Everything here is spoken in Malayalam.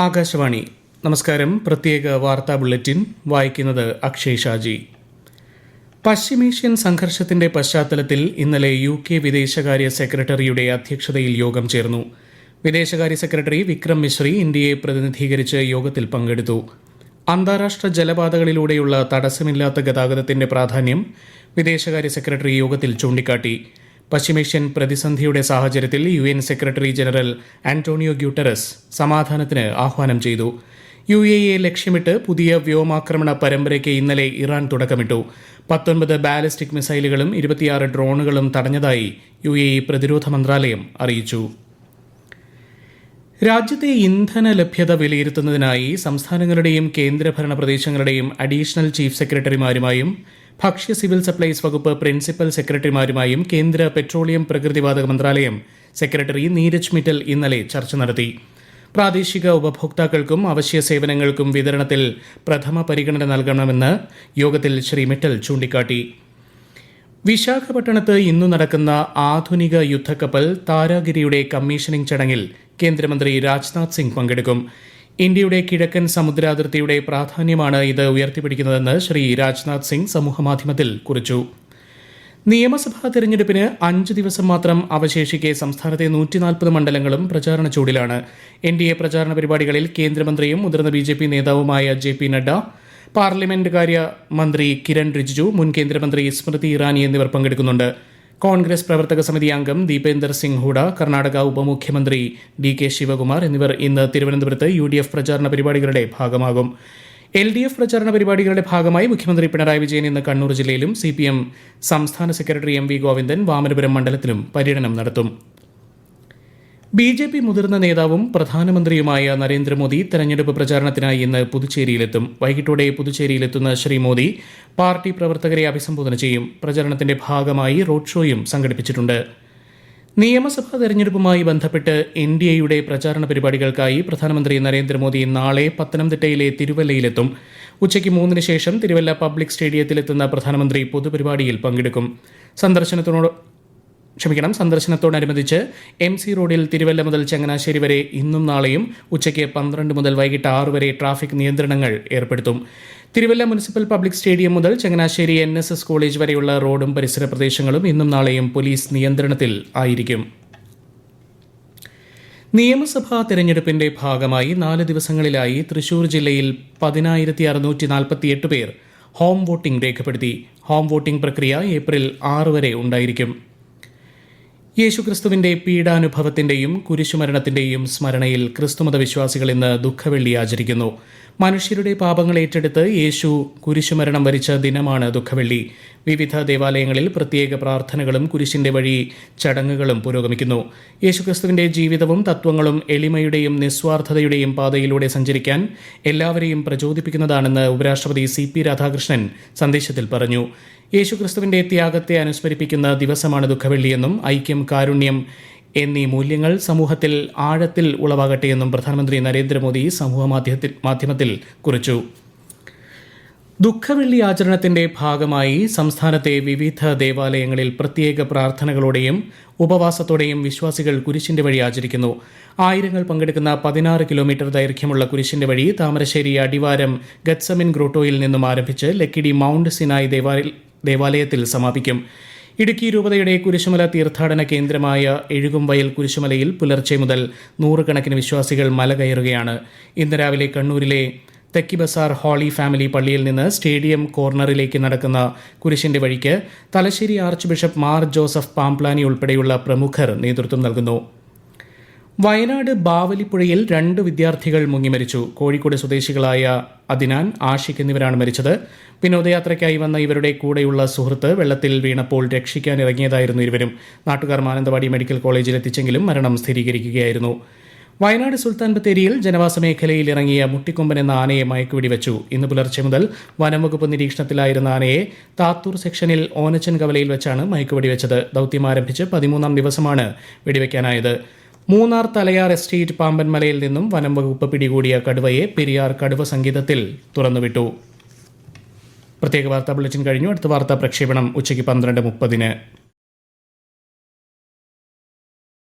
ആകാശവാണി നമസ്കാരം. പ്രത്യേക വാർത്താ ബുള്ളറ്റിൻ വായിക്കുന്നത് അക്ഷയ് ഷാജി. പശ്ചിമേഷ്യൻ സംഘർഷത്തിന്റെ പശ്ചാത്തലത്തിൽ ഇന്നലെ UK വിദേശകാര്യ സെക്രട്ടറിയുടെ അധ്യക്ഷതയിൽ യോഗം ചേർന്നു. വിദേശകാര്യ സെക്രട്ടറി വിക്രം മിശ്രി ഇന്ത്യയെ പ്രതിനിധീകരിച്ച് യോഗത്തിൽ പങ്കെടുത്തു. അന്താരാഷ്ട്ര ജലപാതകളിലൂടെയുള്ള തടസ്സമില്ലാത്ത ഗതാഗതത്തിന്റെ പ്രാധാന്യം വിദേശകാര്യ സെക്രട്ടറി യോഗത്തിൽ ചൂണ്ടിക്കാട്ടി. പശ്ചിമേഷ്യൻ പ്രതിസന്ധിയുടെ സാഹചര്യത്തിൽ UN secretary general Antonio Guterres സമാധാനത്തിന് ആഹ്വാനം ചെയ്തു. UAE ലക്ഷ്യമിട്ട് പുതിയ വ്യോമാക്രമണ പരമ്പരയ്ക്ക് ഇന്നലെ ഇറാൻ തുടക്കമിട്ടു. 19 ബാലിസ്റ്റിക് മിസൈലുകളും 26 ഡ്രോണുകളും തടഞ്ഞതായി UAE പ്രതിരോധ മന്ത്രാലയം അറിയിച്ചു. രാജ്യത്തെ ഇന്ധന ലഭ്യത വിലയിരുത്തുന്നതിനായി സംസ്ഥാനങ്ങളുടെയും കേന്ദ്രഭരണ പ്രദേശങ്ങളുടെയും അഡീഷണൽ ചീഫ് സെക്രട്ടറിമാരുമായും ഭക്ഷ്യ സിവിൽ സപ്ലൈസ് വകുപ്പ് പ്രിൻസിപ്പൽ സെക്രട്ടറിമാരുമായും കേന്ദ്ര പെട്രോളിയം പ്രകൃതിവാതക മന്ത്രാലയം സെക്രട്ടറി നീരജ് മിറ്റൽ ഇന്നലെ ചർച്ച നടത്തി. പ്രാദേശിക ഉപഭോക്താക്കൾക്കും അവശ്യ സേവനങ്ങൾക്കും വിതരണത്തിൽ പ്രഥമ പരിഗണന നൽകണമെന്ന് യോഗത്തിൽ ശ്രീ മിറ്റൽ ചൂണ്ടിക്കാട്ടി. വിശാഖപട്ടണത്ത് ഇന്നു നടക്കുന്ന ആധുനിക യുദ്ധക്കപ്പൽ താരാഗിരിയുടെ കമ്മീഷനിംഗ് ചടങ്ങിൽ കേന്ദ്രമന്ത്രി രാജ്നാഥ് സിംഗ് പങ്കെടുക്കും. ഇന്ത്യയുടെ കിഴക്കൻ സമുദ്രാതിർത്തിയുടെ പ്രാധാന്യമാണ് ഇത് ഉയർത്തിപ്പിടിക്കുന്നതെന്ന് ശ്രീ രാജ്നാഥ് സിംഗ് സമൂഹമാധ്യമത്തിൽ കുറിച്ചു. നിയമസഭാ തെരഞ്ഞെടുപ്പിന് 5 ദിവസം മാത്രം അവശേഷിക്കെ സംസ്ഥാനത്തെ 140 മണ്ഡലങ്ങളും പ്രചാരണ ചൂടിലാണ്. NDA പ്രചാരണ പരിപാടികളിൽ കേന്ദ്രമന്ത്രിയും മുതിർന്ന BJP നേതാവുമായ JP നഡ്ഡ, പാർലമെന്റ് കാര്യ മന്ത്രി കിരൺ റിജിജു, മുൻ കേന്ദ്രമന്ത്രി സ്മൃതി ഇറാനി എന്നിവർ പങ്കെടുക്കുന്നുണ്ട്. കോൺഗ്രസ് പ്രവർത്തക സമിതി അംഗം ദീപേന്ദർ സിംഗ് ഹൂഡ, കർണാടക ഉപമുഖ്യമന്ത്രി DK ശിവകുമാർ എന്നിവർ ഇന്ന് തിരുവനന്തപുരത്ത് UDF പ്രചാരണ പരിപാടികളുടെ ഭാഗമാകും. LDF പ്രചാരണ പരിപാടികളുടെ ഭാഗമായി മുഖ്യമന്ത്രി പിണറായി വിജയൻ ഇന്ന് കണ്ണൂർ ജില്ലയിലും CPM സംസ്ഥാന സെക്രട്ടറി MV ഗോവിന്ദൻ വാമനപുരം മണ്ഡലത്തിലും പര്യടനം നടത്തും. BJP മുതിർന്ന നേതാവും പ്രധാനമന്ത്രിയുമായ നരേന്ദ്രമോദി തെരഞ്ഞെടുപ്പ് പ്രചാരണത്തിനായി ഇന്ന് പുതുച്ചേരിയിലെത്തും. വൈകിട്ടോടെ പുതുച്ചേരിയിലെത്തുന്ന ശ്രീ മോദി പാർട്ടി പ്രവർത്തകരെ അഭിസംബോധന ചെയ്യും. പ്രചരണത്തിന്റെ ഭാഗമായി റോഡ് ഷോയും സംഘടിപ്പിച്ചിട്ടുണ്ട്. നിയമസഭാ തെരഞ്ഞെടുപ്പുമായി ബന്ധപ്പെട്ട് NDAയുടെ പ്രചാരണ പരിപാടികൾക്കായി പ്രധാനമന്ത്രി നരേന്ദ്രമോദി നാളെ പത്തനംതിട്ടയിലെ തിരുവല്ലയിലെത്തും. ഉച്ചയ്ക്ക് 3 ശേഷം തിരുവല്ല പബ്ലിക് സ്റ്റേഡിയത്തിലെത്തുന്ന പ്രധാനമന്ത്രി പൊതുപരിപാടിയിൽ പങ്കെടുക്കും. സന്ദർശനത്തോടനുബന്ധിച്ച് MC റോഡിൽ തിരുവല്ല മുതൽ ചങ്ങനാശ്ശേരി വരെ ഇന്നും നാളെയും ഉച്ചയ്ക്ക് 12 മുതൽ വൈകിട്ട് 6 വരെ ട്രാഫിക് നിയന്ത്രണങ്ങൾ ഏർപ്പെടുത്തും. തിരുവല്ല മുനിസിപ്പൽ പബ്ലിക് സ്റ്റേഡിയം മുതൽ ചങ്ങനാശ്ശേരി NSS കോളേജ് വരെയുള്ള റോഡും പരിസര പ്രദേശങ്ങളും ഇന്നും നാളെയും പോലീസ് നിയന്ത്രണത്തിൽ ആയിരിക്കും. നിയമസഭാ തെരഞ്ഞെടുപ്പിന്റെ ഭാഗമായി 4 ദിവസങ്ങളിലായി തൃശൂർ ജില്ലയിൽ 10,648 പേർ ഹോം വോട്ടിംഗ് രേഖപ്പെടുത്തി. ഹോം വോട്ടിംഗ് പ്രക്രിയ ഏപ്രിൽ 6 വരെ ഉണ്ടായിരിക്കും. യേശുക്രിസ്തുവിന്റെ പീഡാനുഭവത്തിന്റെയും കുരിശുമരണത്തിന്റെയും സ്മരണയിൽ ക്രിസ്തുമത വിശ്വാസികൾ ഇന്ന് ദുഃഖവെള്ളി ആചരിക്കുന്നു. മനുഷ്യരുടെ പാപങ്ങൾ ഏറ്റെടുത്ത് യേശു കുരിശുമരണം വരിച്ച ദിനമാണ് ദുഃഖവെള്ളി. വിവിധ ദേവാലയങ്ങളിൽ പ്രത്യേക പ്രാർത്ഥനകളും കുരിശിന്റെ വഴി ചടങ്ങുകളും പുരോഗമിക്കുന്നു. യേശുക്രിസ്തുവിന്റെ ജീവിതവും തത്വങ്ങളും എളിമയുടെയും നിസ്വാർത്ഥതയുടെയും പാതയിലൂടെ സഞ്ചരിക്കാൻ എല്ലാവരെയും പ്രചോദിപ്പിക്കുന്നതാണെന്ന് ഉപരാഷ്ട്രപതി CP രാധാകൃഷ്ണൻ സന്ദേശത്തിൽ പറഞ്ഞു. യേശുക്രിസ്തുവിന്റെ ത്യാഗത്തെ അനുസ്മരിപ്പിക്കുന്ന ദിവസമാണ് ദുഃഖവെള്ളിയെന്നും ഐക്യം, കാരുണ്യം എന്നീ മൂല്യങ്ങൾ സമൂഹത്തിൽ ആഴത്തിൽ ഉളവാകട്ടെയെന്നും പ്രധാനമന്ത്രി നരേന്ദ്രമോദി സമൂഹമാധ്യമത്തിൽ കുറിച്ചു. ദുഃഖവെള്ളി ആചരണത്തിന്റെ ഭാഗമായി സംസ്ഥാനത്തെ വിവിധ ദേവാലയങ്ങളിൽ പ്രത്യേക പ്രാർത്ഥനകളോടെയും ഉപവാസത്തോടെയും വിശ്വാസികൾ കുരിശിന്റെ വഴി ആചരിക്കുന്നു. ആയിരങ്ങൾ പങ്കെടുക്കുന്ന 16 കിലോമീറ്റർ ദൈർഘ്യമുള്ള കുരിശിന്റെ വഴി താമരശ്ശേരി അടിവാരം ഗത്സമിൻ ഗ്രോട്ടോയിൽ നിന്നും ആരംഭിച്ച് ലക്കിടി മൗണ്ട് സിനായ് ദേവാലയത്തിൽ സമാപിക്കും. ഇടുക്കി രൂപതയുടെ കുരിശുമല തീർത്ഥാടന കേന്ദ്രമായ എഴുകുംവയൽ കുരിശുമലയിൽ പുലർച്ചെ മുതൽ 100 കണക്കിന് വിശ്വാസികൾ മല കയറുകയാണ്. ഇന്ന് രാവിലെ കണ്ണൂരിലെ തെക്കി ബസാർ ഹോളി ഫാമിലി പള്ളിയിൽ നിന്ന് സ്റ്റേഡിയം കോർണറിലേക്ക് നടക്കുന്ന കുരിശിന്റെ വഴിക്ക് Thalassery arch bishop Mar Joseph Pamplany ഉൾപ്പെടെയുള്ള പ്രമുഖർ നേതൃത്വം നൽകുന്നു. വയനാട് ബാവലിപ്പുഴയിൽ 2 വിദ്യാർത്ഥികൾ മുങ്ങിമരിച്ചു. കോഴിക്കോട് സ്വദേശികളായ അദിനാൻ, ആഷിഖ് എന്നിവരാണ് മരിച്ചത്. വിനോദയാത്രയ്ക്കായി വന്ന ഇവരുടെ കൂടെയുള്ള സുഹൃത്ത് വെള്ളത്തിൽ വീണപ്പോൾ രക്ഷിക്കാനിറങ്ങിയതായിരുന്നു ഇരുവരും. നാട്ടുകാർ മാനന്തവാടി മെഡിക്കൽ കോളേജിൽ എത്തിച്ചെങ്കിലും മരണം സ്ഥിരീകരിക്കുകയായിരുന്നു. വയനാട് സുൽത്താൻ ബത്തേരിയിൽ ജനവാസ മേഖലയിൽ ഇറങ്ങിയ മുട്ടിക്കൊമ്പൻ എന്ന ആനയെ മയക്കുവെടിവെച്ചു. ഇന്ന് പുലർച്ചെ മുതൽ വനംവകുപ്പ് നിരീക്ഷണത്തിലായിരുന്ന ആനയെ താത്തൂർ സെക്ഷനിൽ ഓനച്ചൻ കവലയിൽ വെച്ചാണ് മയക്കുവെടിവെച്ചത്. ദൌത്യം ആരംഭിച്ച് 13ാം ദിവസമാണ് വെടിവെക്കാനായത്. മൂന്നാർ തലയാർ എസ്റ്റേറ്റ് പാമ്പൻമലയിൽ നിന്നും വനം വകുപ്പ് പിടികൂടിയ കടുവയെ പെരിയാർ കടുവ സങ്കേതത്തിൽ തുറന്നുവിട്ടു. പ്രത്യേക വാർത്താ ബുള്ളറ്റിൻ കഴിഞ്ഞു. അടുത്ത വാർത്താ പ്രക്ഷേപണം ഉച്ചയ്ക്ക് 12:30.